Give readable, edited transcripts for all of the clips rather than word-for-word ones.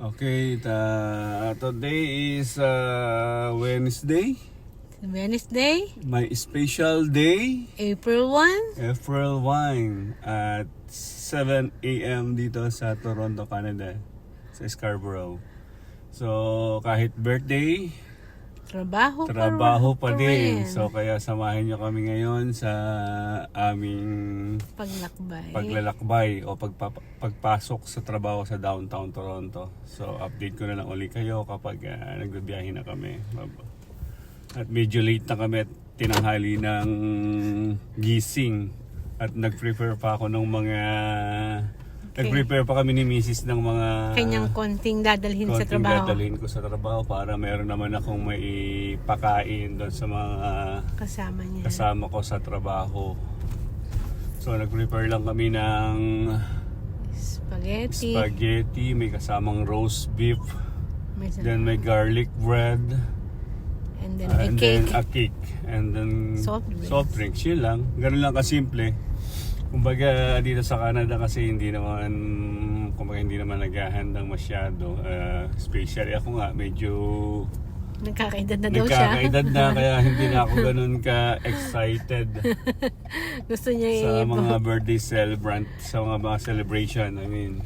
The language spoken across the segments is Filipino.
Okay, today is Wednesday. Wednesday, My special day, April 1. April 1 at 7 a.m. dito sa Toronto, Canada, sa Scarborough. So, kahit birthday, trabaho pa din. So, kaya samahin nyo kami ngayon sa aming paglalakbay o pagpasok sa trabaho sa downtown Toronto. So, update ko na lang uli kayo kapag nagbibiyahe na kami. At medyo late na kami at tinanghali ng gising. At nag-prepare pa ako ng mga... Nag-prepare pa kami ni Mrs. ng mga... Kanyang konting dadalhin sa trabaho. dadalhin ko sa trabaho para meron naman akong maipakain doon sa mga kasama ko sa trabaho. So nag-prepare lang kami ng spaghetti, may kasamang roast beef, then may garlic bread, and then a cake, and then soft drinks. Yun lang, ganun lang kasimple. Kumbaga dito sa Canada kasi hindi naman naghahandang masyado, especially ako nga medyo nagkakaedad na daw siya. Nagkakaedad na kaya hindi na ako ganun ka-excited. Gusto niya sa mga birthday celebrant, sa mga celebration, I mean.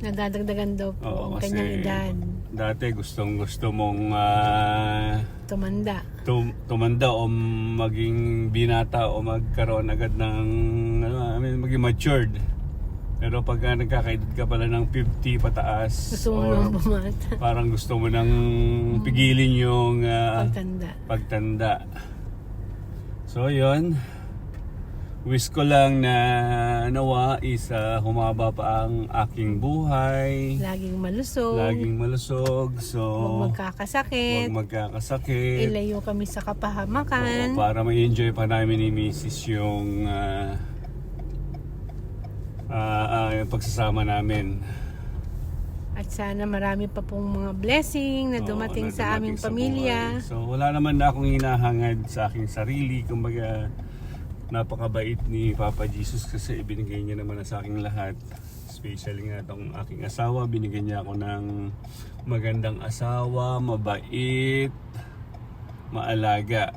Nadadagdagan daw po ang kanyang edad. Dati gusto mong tumanda o maging binata o magkaroon agad ng maging matured. Pero pag nagkakaedad ka pala ng 50 pataas, gusto mo nang bumata. Parang gusto mo nang pigilin yung pagtanda. So yun, wish ko lang na nawa is humaba pa ang aking buhay. Laging malusog. So, huwag magkakasakit. Ilayo kami sa kapahamakan. Para ma-enjoy pa namin ni Mrs. yung pagsasama namin. At sana marami pa pong mga blessing na dumating sa aming pamilya. So wala naman na akong hinahangad sa aking sarili. Kumbaga napakabait ni Papa Jesus kasi ibinigay niya naman sa aking lahat. Especially nga itong aking asawa. Binigyan niya ako ng magandang asawa, mabait, maalaga,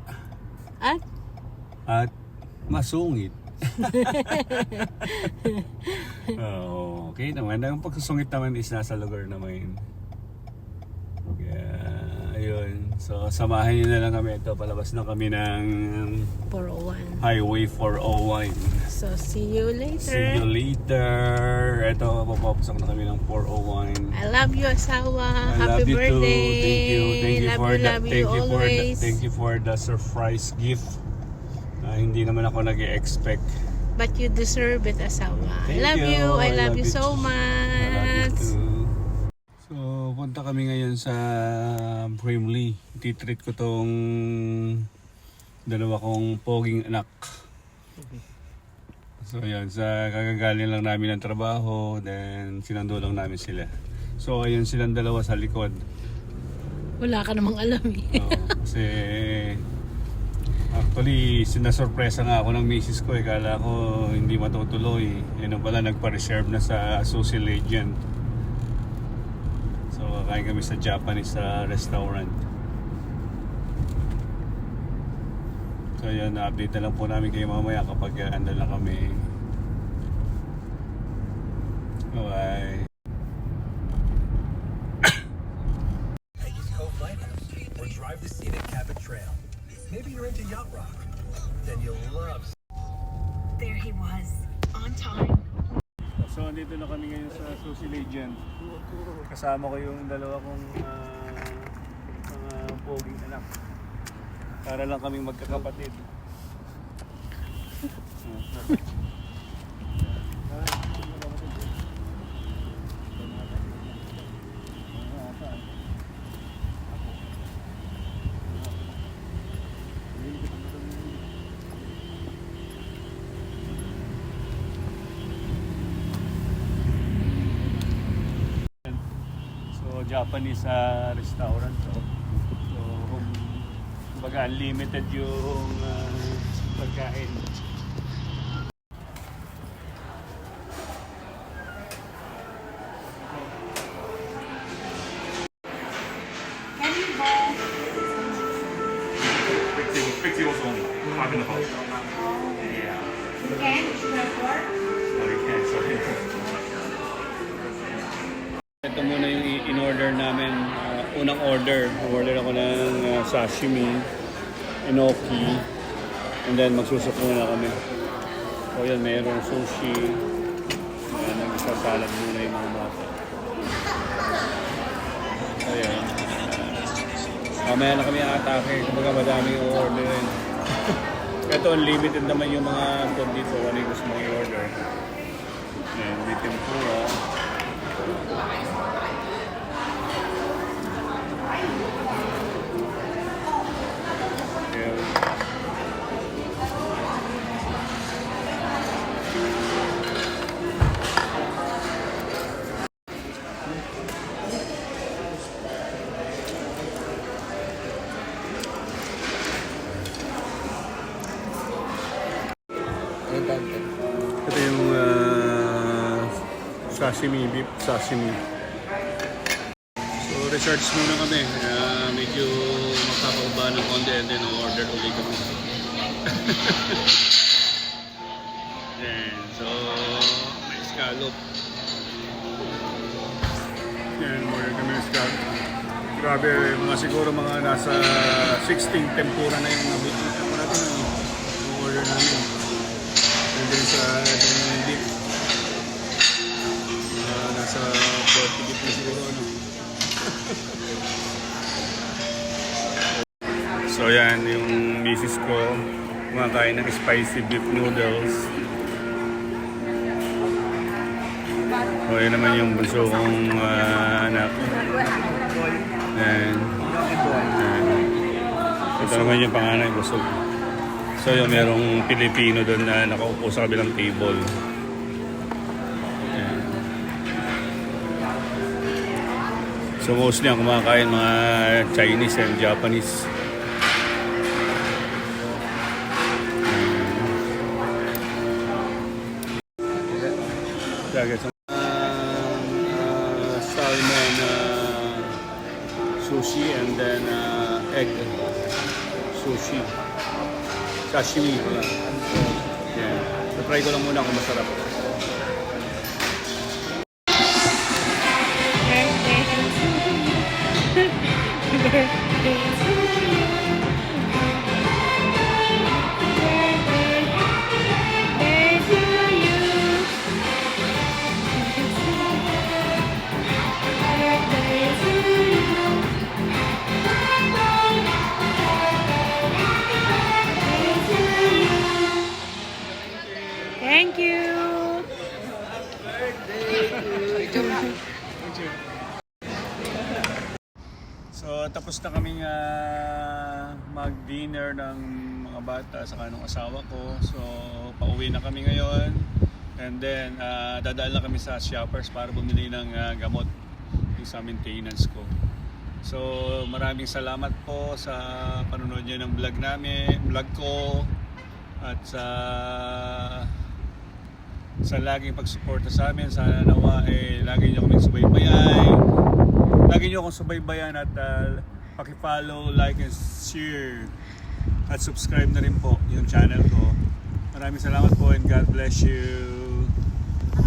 at masungit. Okay naman. Ang pagsusungit naman is nasa lugar naman. Ayun. So samahan nyo na lang kami. Ito, palabas na kami ng 401. Highway 401. So see you later. Ito, papapasok na kami ng 401. I love you, asawa. Happy birthday. Thank you for the surprise gift. Hindi naman ako nag-expect. But you deserve it, asawa. I love you so much. So, punta kami ngayon sa Brimley. Titreat ko tong dalawa kong poging anak. So, yan. Kagagaling lang namin ng trabaho. Then, sinando lang namin sila. So, ayun silang dalawa sa likod. Wala ka namang alam eh. Kasi actually, sinasurpresa nga ako ng misis ko. Kala ko hindi matutuloy. Yan pala, nagpa-reserve na sa Sushi Legend. So, kakain kami sa Japanese restaurant. So, yan, update na lang po namin kayo mamaya kapag andal na kami. Bye. Or drive the scenic Cabot Trail. Maybe you're into yacht rock. Then you'll love. There he was, on time. So, andito na kami ngayon sa Sushi Legend. Kasama ko yung dalawa kong mga poging anak. Para lang kaming magkakapatid. Japanese restaurant. So kumbaga unlimited yung pagkain. Yeah. Can you Sorry. Ito muna yung in-order namin. Unang order. Order ako ng sashimi, enoki, and then magsusuko na kami. So yan, mayroong sushi. Ayan, nagsasalad muna yung mga bata. So yan. Mamaya na kami atake. Kumbaga madaming orderin. Ito, unlimited naman yung mga food dito. Ano yung gusto mong i-order. Ayan, may tempura. Ayan. Ito yung sashimi, beef sashimi. So research muna kami. Medyo makakauba ng konti and then order ulit kami. Yan. So may scallop. Yan, order kami ng scallop. Grabe, mga siguro mga nasa 16 tempura na yung nabili. Ako natin yung order namin. And then sa itong beef, nasa 40 beef na siguro. Ano. So yan, yung misis ko, kumakain ng spicy beef noodles. So yan naman yung bunso kong anak. And ito naman yung panganay, busog. So yung merong Pilipino doon na nakaupo sa kabilang table. Ayan. So mostly ang kumakain mga Chinese and Japanese. Dagat sa salmon sushi and then egg sushi. Sashimi ko lang. Yeah. So, try ko lang muna kung masarap. Thank you. So tapos na kaming mag-dinner ng mga bata sa kanong asawa ko. So pauwi na kami ngayon. And then dadaan lang kami sa Shoppers para bumili ng gamot yung sa maintenance ko. So maraming salamat po sa panonood niyo ng vlog ko at sa laging pagsuporta sa amin. Sana nawa lagi niyo kaming subaybayan. Lagi niyo akong subaybayan at paki-follow, like and share at subscribe na rin po yung channel ko. Maraming salamat po and God bless you.